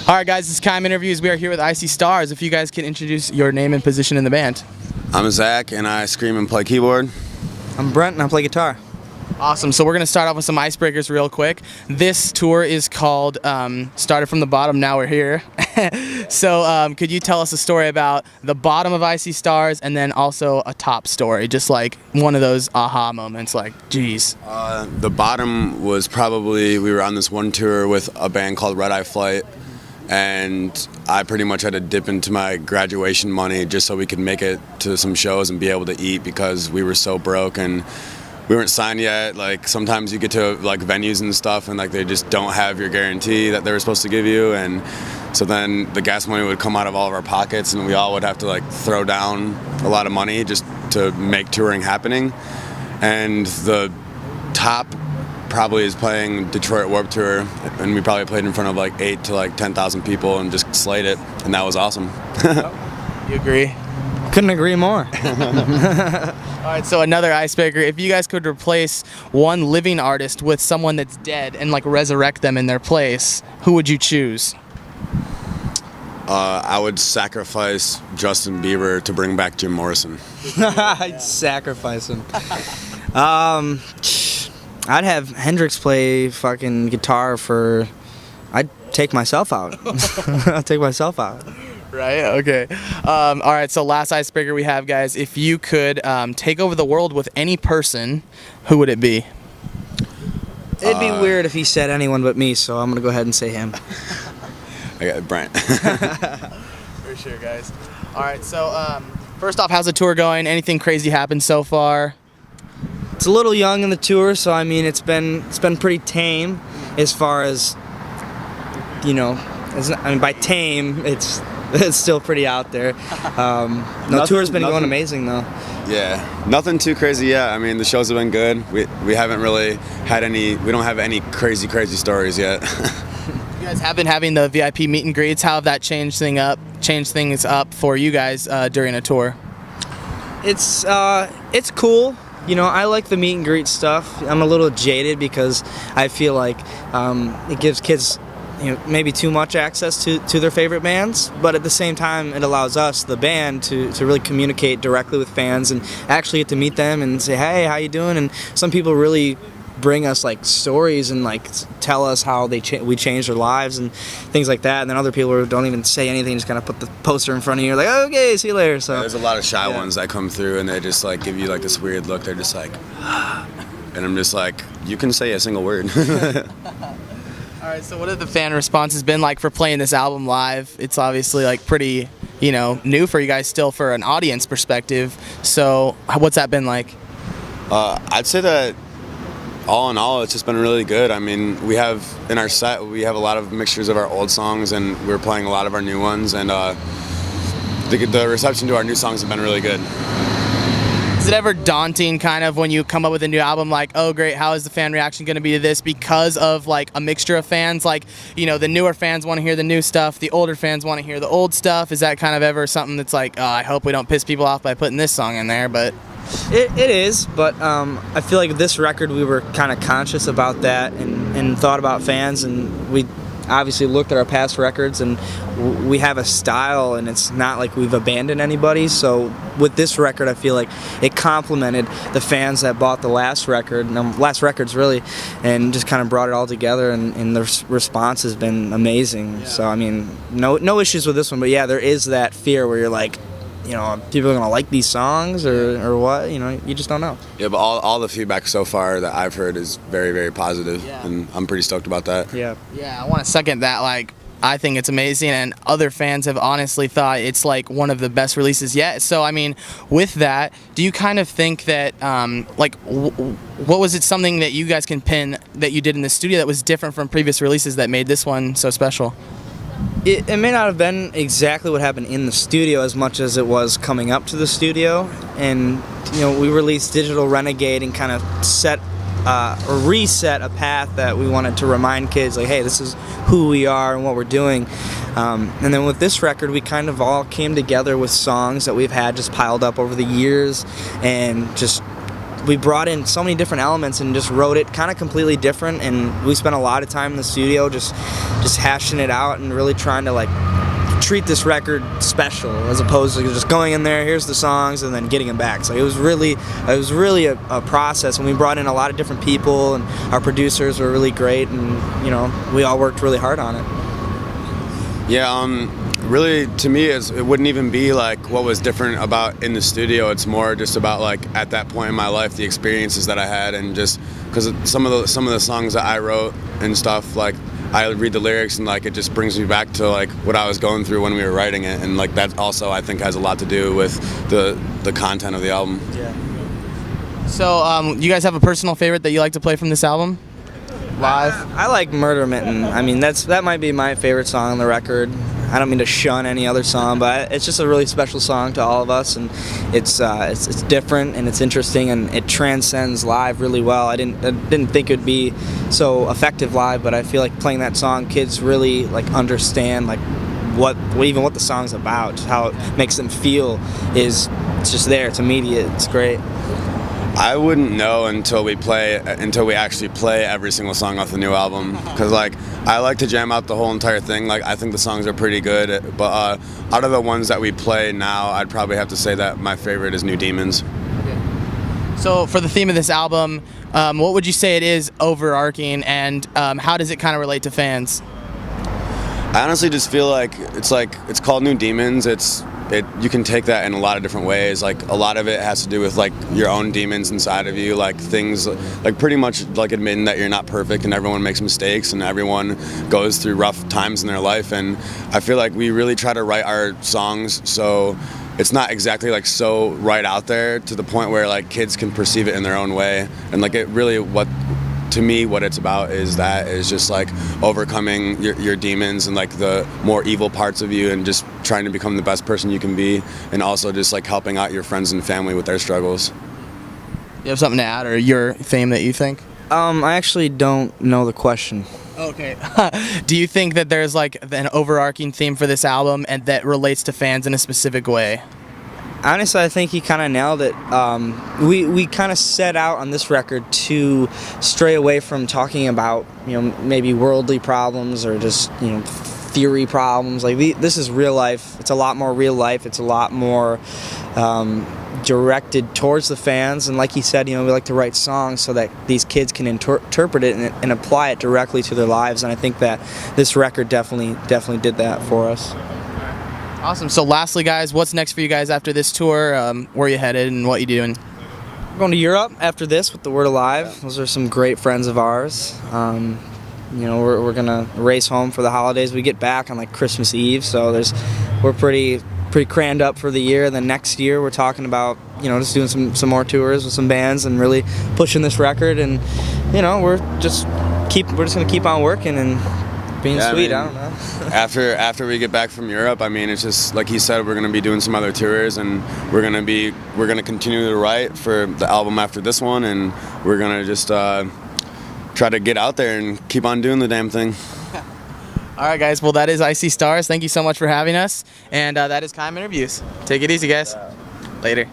All right, guys, this is Kime Interviews. We are here with Icy Stars. If you guys can introduce your name and position in the band. I'm Zach, and I scream and play keyboard. I'm Brent, and I play guitar. Awesome. So we're going to start off with some icebreakers real quick. This tour is called Started from the Bottom, Now We're Here. So could you tell us a story about the bottom of Icy Stars and then also a top story, just like one of those aha moments, like, geez. The bottom was probably, we were on this one tour with a band called Red Eye Flight, and I pretty much had to dip into my graduation money just so we could make it to some shows and be able to eat because we were so broke and we weren't signed yet. Like, sometimes you get to like venues and stuff and like they just don't have your guarantee that they were supposed to give you, and so then the gas money would come out of all of our pockets and we all would have to like throw down a lot of money just to make touring happening. And the top probably is playing Detroit Warped Tour, and we probably played in front of like 8,000 to like 10,000 people and just slayed it, and that was awesome. You agree? Couldn't agree more. All right, so another icebreaker. If you guys could replace one living artist with someone that's dead and like resurrect them in their place, who would you choose? I would sacrifice Justin Bieber to bring back Jim Morrison. I'd sacrifice him. I'd have Hendrix play fucking guitar for... I'd take myself out. I'd take myself out. Right, okay. All right, so last icebreaker we have, guys. If you could take over the world with any person, who would it be? It'd be weird if he said anyone but me, so I'm going to go ahead and say him. I got Brent. For sure, guys. All right, so first off, how's the tour going? Anything crazy happened so far? It's a little young in the tour, so I mean it's been pretty tame as far as, you know, by tame it's still pretty out there. The tour's been going amazing though. Yeah, nothing too crazy yet. I mean, the shows have been good. We haven't really had any. We don't have any crazy stories yet. You guys have been having the VIP meet and greets. How have that changed things up for you guys during a tour? It's cool. You know, I like the meet and greet stuff. I'm a little jaded because I feel like it gives kids, you know, maybe too much access to their favorite bands, but at the same time it allows us, the band, to really communicate directly with fans and actually get to meet them and say, hey, how you doing? And some people really bring us like stories and like tell us how we changed their lives and things like that, and then other people don't even say anything, just kind of put the poster in front of you, like, okay, see you later. So there's a lot of shy ones that come through and they just like give you like this weird look. They're just like and I'm just like, you can say a single word. All right, so what have the fan responses been like for playing this album live? It's obviously like pretty, you know, new for you guys still for an audience perspective. So what's that been like? I'd say that all in all, it's just been really good. I mean, we have in our set, we have a lot of mixtures of our old songs, and we're playing a lot of our new ones, and the reception to our new songs have been really good. Is it ever daunting kind of when you come up with a new album, like, oh great, how is the fan reaction going to be to this, because of like a mixture of fans? Like, you know, the newer fans want to hear the new stuff, the older fans want to hear the old stuff. Is that kind of ever something that's like, oh, I hope we don't piss people off by putting this song in there? But it is, but I feel like this record we were kind of conscious about that and thought about fans, and we obviously looked at our past records, and we have a style, and it's not like we've abandoned anybody. So with this record, I feel like it complemented the fans that bought the last record, last records really, and just kind of brought it all together, and the response has been amazing. Yeah. So I mean, no issues with this one, but yeah, there is that fear where you're like, you know, people are gonna like these songs or what? You know, you just don't know. Yeah, but all the feedback so far that I've heard is very, very positive, and I'm pretty stoked about that. Yeah. Yeah, I want to second that. Like, I think it's amazing, and other fans have honestly thought it's like one of the best releases yet. So, I mean, with that, do you kind of think that, like, what was it, something that you guys can pin that you did in the studio that was different from previous releases that made this one so special? It may not have been exactly what happened in the studio as much as it was coming up to the studio, and you know, we released Digital Renegade and kind of reset a path that we wanted to remind kids, like, hey, this is who we are and what we're doing. And then with this record, we kind of all came together with songs that we've had just piled up over the years, and just we brought in so many different elements and just wrote it kind of completely different, and we spent a lot of time in the studio just hashing it out and really trying to like treat this record special, as opposed to just going in there, here's the songs, and then getting them back. So it was really a process, and we brought in a lot of different people, and our producers were really great, and we all worked really hard on it. Yeah, really, to me, it wouldn't even be like what was different about in the studio. It's more just about like at that point in my life, the experiences that I had, and just because some of the songs that I wrote and stuff, like I read the lyrics and like it just brings me back to like what I was going through when we were writing it, and like that also I think has a lot to do with the content of the album. Yeah. So, you guys have a personal favorite that you like to play from this album? Live? I like Murder Mitten. I mean, that might be my favorite song on the record. I don't mean to shun any other song, but it's just a really special song to all of us, and it's different and it's interesting and it transcends live really well. I didn't think it would be so effective live, but I feel like playing that song, kids really like understand like what the song's about, how it makes them feel. It's just there. It's immediate. It's great. I wouldn't know until we actually play every single song off the new album, because like I like to jam out the whole entire thing. Like I think the songs are pretty good, but out of the ones that we play now, I'd probably have to say that my favorite is New Demons. So for the theme of this album, what would you say it is overarching, and how does it kind of relate to fans? I honestly just feel like it's called New Demons. You can take that in a lot of different ways. Like a lot of it has to do with like your own demons inside of you, like things like pretty much like admitting that you're not perfect and everyone makes mistakes and everyone goes through rough times in their life. And I feel like we really try to write our songs so it's not exactly like so right out there to the point where like kids can perceive it in their own way. And like it really to me, what it's about is just like overcoming your demons and like the more evil parts of you, and just trying to become the best person you can be, and also just like helping out your friends and family with their struggles. You have something to add, or your theme that you think? I actually don't know the question. Okay. Do you think that there's like an overarching theme for this album and that relates to fans in a specific way? Honestly, I think he kind of nailed it. We kind of set out on this record to stray away from talking about maybe worldly problems or just theory problems. Like this is real life. It's a lot more real life. It's a lot more directed towards the fans. And like he said, we like to write songs so that these kids can interpret it and apply it directly to their lives. And I think that this record definitely did that for us. Awesome. So lastly, guys, what's next for you guys after this tour? Where are you headed and what are you doing? We're going to Europe after this with the Word Alive. Those are some great friends of ours. We're going to race home for the holidays. We get back on like Christmas Eve, so we're pretty crammed up for the year. Then next year we're talking about just doing some more tours with some bands and really pushing this record. And we're just going to keep on working and being sweet. I don't know. After we get back from Europe, I mean, it's just like he said, we're going to be doing some other tours, and we're going to continue to write for the album after this one, and we're going to just try to get out there and keep on doing the damn thing. All right, guys. Well, that is Icy Stars. Thank you so much for having us, and that is Keim Interviews. Take it easy, guys. Later.